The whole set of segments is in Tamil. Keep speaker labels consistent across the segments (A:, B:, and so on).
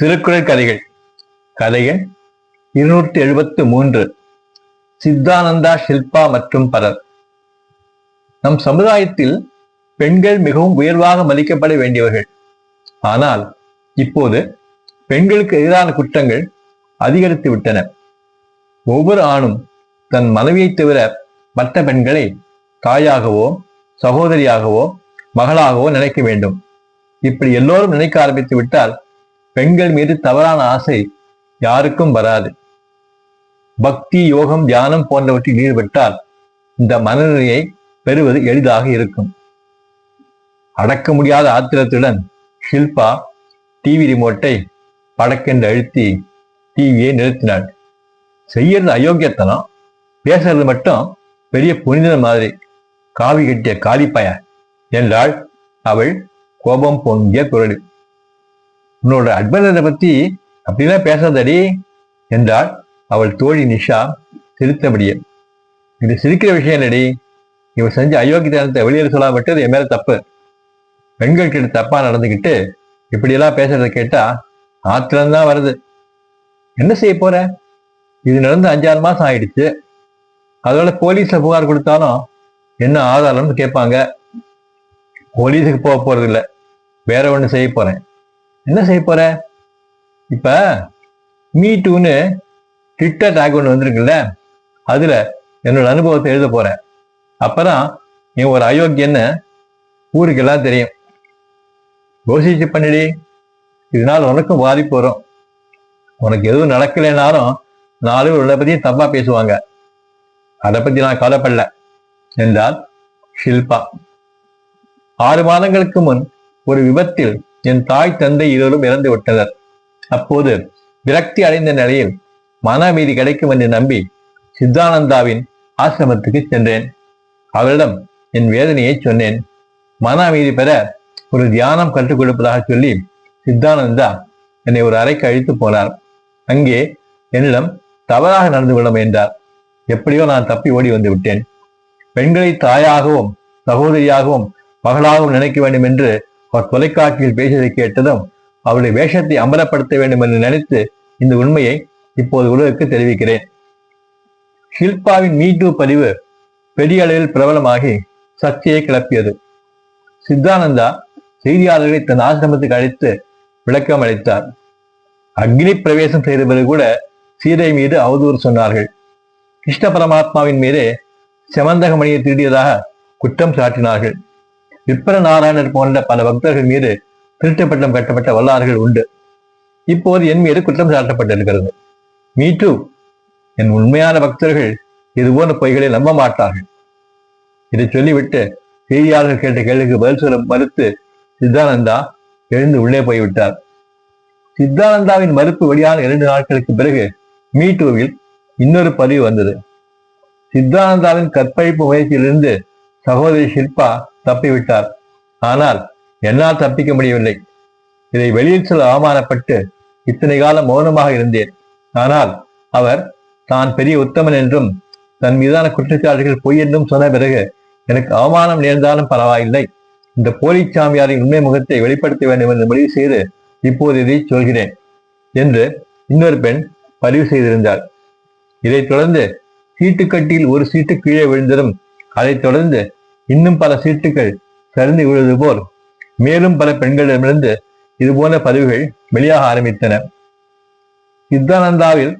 A: திருக்குறள் கதைகள் கதைகள் 273. சித்தானந்தா, ஷில்பா மற்றும் பலர். நம் சமுதாயத்தில் பெண்கள் மிகவும் உயர்வாக மதிக்கப்பட வேண்டியவர்கள். ஆனால் இப்போது பெண்களுக்கு எதிரான குற்றங்கள் அதிகரித்து விட்டன. ஒவ்வொரு ஆணும் தன் மனைவியை தவிர மற்ற பெண்களை தாயாகவோ சகோதரியாகவோ மகளாகவோ நினைக்க வேண்டும். இப்படி எல்லோரும் நினைக்க ஆரம்பித்து விட்டால் பெண்கள் மீது தவறான ஆசை யாருக்கும் வராது. பக்தி, யோகம், தியானம் போன்றவற்றில் ஈடுபட்டால் இந்த மனநிலையை பெறுவது எளிதாக இருக்கும். அடக்க முடியாத ஆத்திரத்துடன் ஷில்பா டிவி ரிமோட்டை படக்கென்று அழுத்தி டிவியை நிறுத்தினாள். செய்யறது அயோக்கியத்தனம், பேசுறது மட்டும் பெரிய புனித மாதிரி. காவி கட்டிய காலிப்பய என்றாள் அவள் கோபம் பொங்கிய குரலில். உன்னோட அட்வைசரை பத்தி அப்படிலாம் பேசாதடி என்றாள் அவள் தோழி நிஷா சிரித்தபடியே. இது சிரிக்கிற விஷயம் இல்லடி, இவன் செஞ்ச அயோக்கியத்தனத்தை வெளியில் சொல்லாம விட்டது என் மேல தப்பு. பெண்கள் கிட்ட தப்பா நடந்துக்கிட்டு இப்படியெல்லாம் பேசுறத கேட்டா ஆத்திரம்தான் வருது. என்ன செய்ய போற? இது நடந்து 5-6 மாசம் ஆயிடுச்சு. அதோட போலீஸ்ல புகார் கொடுத்தாலும் என்ன ஆதாரம்னு கேட்பாங்க. போலீஸுக்கு போக போறது இல்லை, வேற ஒண்ணு செய்ய போறேன். என்ன செய்ய போற? இப்ப மீ டூன்னு ட்விட்டர் டேக் ஒன்று வந்திருக்குல்ல, அதுல என்னோட அனுபவத்தை எழுத போறேன். அப்பதான் நீ ஒரு அயோக்கியன்னு ஊருக்கு எல்லாம் தெரியும். யோசிச்சு பண்ணிடி, இதனால உனக்கும் பாதிப்பு வரும். உனக்கு எதுவும் நடக்கலைனாலும் 4 பேர் உள்ள பத்தியும் தப்பா பேசுவாங்க. அதை பத்தி நான் கவலைப்படல என்றால் ஷில்பா. 6 மாதங்களுக்கு முன் ஒரு விபத்தில் என் தாய் தந்தை இருவரும் இறந்து விட்டனர். அப்போது விரக்தி அடைந்த நிலையில் மன அமைதி கிடைக்கும் என்று நம்பி சித்தானந்தாவின் ஆசிரமத்துக்கு சென்றேன். அவரிடம் என் வேதனையை சொன்னேன். மன அமைதி பெற ஒரு தியானம் கற்றுக் கொடுப்பதாக சொல்லி சித்தானந்தா என்னை ஒரு அறைக்கு அழைத்து போனார். அங்கே என்னிடம் தவறாக நடந்து கொள்ள முயன்றார். எப்படியோ நான் தப்பி ஓடி வந்து விட்டேன். பெண்களை தாயாகவும் சகோதரியாகவும் மகளாகவும் நினைக்க வேண்டும் என்று அவர் தொலைக்காட்சியில் பேசியதை கேட்டதும் அவருடைய வேஷத்தை அமலப்படுத்த வேண்டும் என்று நினைத்து இந்த உண்மையை இப்போது உலகுக்கு தெரிவிக்கிறேன். ஷில்பாவின் மீட்டூ பதிவு பெரிய அளவில் பிரபலமாகி சர்ச்சையை கிளப்பியது. சித்தானந்தா செய்தியாளர்களை தன் ஆசிரமத்துக்கு அழைத்து விளக்கம் அளித்தார். அக்னி பிரவேசம் செய்த பிறகு கூட சீதை மீது அவதூறு சொன்னார்கள். கிருஷ்ண பரமாத்மாவின் மீது செமந்தகமணியை திருடியதாக குற்றம் சாட்டினார்கள். விப்பர நாராயணர் போன்ற பல பக்தர்கள் மீது திருட்டுப்பட்டம் கட்டப்பட்ட வரலாறுகள் உண்டு. இப்போது என் மீது குற்றம் சாட்டப்பட்டிருக்கிறது. மீட்டு என் உண்மையான பக்தர்கள் இதுபோன்ற பொய்களை நம்ப மாட்டார்கள். இதை சொல்லிவிட்டு செய்தியாளர்கள் கேட்ட கேள்விக்கு பதில் சொல்ல மறுத்து சித்தானந்தா எழுந்து உள்ளே போய்விட்டார். சித்தானந்தாவின் மறுப்பு வெளியான 2 நாட்களுக்கு பிறகு மீட்டூவில் இன்னொரு பதிவு வந்தது. சித்தானந்தாவின் கற்பழிப்பு முயற்சியிலிருந்து சகோதரி ஷில்பா தப்பிவிட்டார். ஆனால் என்னால் தப்பிக்க முடியவில்லை. இதை வெளியில் சொல்ல அவமானப்பட்டு இத்தனை காலம் மௌனமாக இருந்தேன். ஆனால் அவர் தான் பெரிய உத்தமன் என்றும் தன் மீதான குற்றச்சாட்டுகள் பொய் என்றும் சொன்ன பிறகு எனக்கு அவமானம் நேர்ந்தாலும் பரவாயில்லை, இந்த போலி சாமியாரின் உண்மை முகத்தை வெளிப்படுத்த வேண்டும் என்று முடிவு செய்து இப்போது இதை சொல்கிறேன் என்று இன்னொரு பெண் பதிவு செய்திருந்தாள். இதைத் தொடர்ந்து சீட்டுக்கட்டியில் ஒரு சீட்டு கீழே விழுந்ததும் அதைத் தொடர்ந்து இன்னும் பல சீட்டுகள் சரிந்து விழுவது போல் மேலும் பல பெண்களிடமிருந்து இதுபோன்ற பதிவுகள் வெளியாக ஆரம்பித்தன. சித்தானந்தாவில்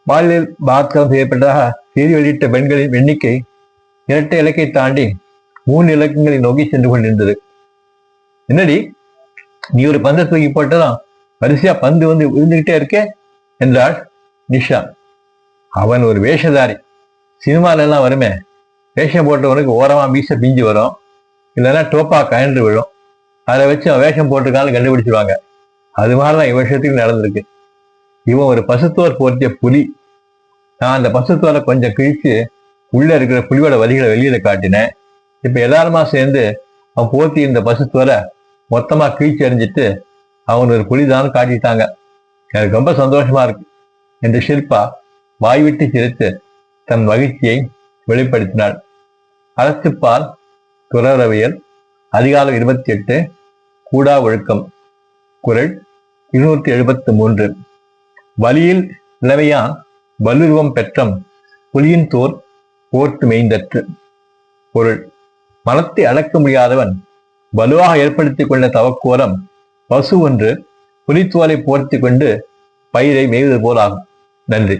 A: பாலியல் பலாத்காரம் செய்யப்பட்டதாக செய்தி வெளியிட்ட பெண்களின் எண்ணிக்கை 2 இலக்கை தாண்டி 3 இலக்கங்களை நோக்கி சென்று கொண்டிருந்தது. என்னடி, நீ ஒரு பந்தை தூக்கி போட்டதான் வரிசையா பந்து வந்து விழுந்துகிட்டே இருக்கே என்றாள் நிஷா. அவன் ஒரு வேஷதாரி. சினிமால எல்லாம் வருமே, வேஷம் போட்டவனுக்கு ஓரமா மீச பிஞ்சு வரும், இல்லைன்னா டோப்பா கயன்று விழும். அதை வச்சு அவன் வேஷம் போட்டிருக்கான்னு கண்டுபிடிச்சிருவாங்க. அது மாதிரிதான் இவன் விஷயத்துக்கு நடந்திருக்கு. இவன் ஒரு பசுத்தோர் போர்த்திய புலி. நான் அந்த பசுத்தோரை கொஞ்சம் கிழிச்சு உள்ள இருக்கிற புலியோட வலிகளை வெளியில காட்டினேன். இப்ப எல்லாருமா சேர்ந்து அவன் போர்த்தி இந்த பசுத்தோரை மொத்தமா கிழிச்சு எறிஞ்சிட்டு அவன் ஒரு புலிதான் காட்டிட்டாங்க. எனக்கு ரொம்ப சந்தோஷமா இருக்கு என்று ஷில்பா வாய்விட்டு சிரித்து தன் மகிழ்ச்சியை வெளிப்படுத்தினாள். அறத்துப்பால் துறவரவியல் அதிகாரம் 28 கூடா ஒழுக்கம் குறள் 273. வலியில் இளவையான் வலுருவம் பெற்றம் புலியின் தோர் போர்த்து மேய்ந்தற்று. பொருள்: மனத்தை அடக்க முடியாதவன் வலுவாக ஏற்படுத்திக் கொண்ட தவக்கோரம் பசு ஒன்று புலித்தோலை போர்த்தி கொண்டு பயிரை மேய்வது போல் ஆகும். நன்றி.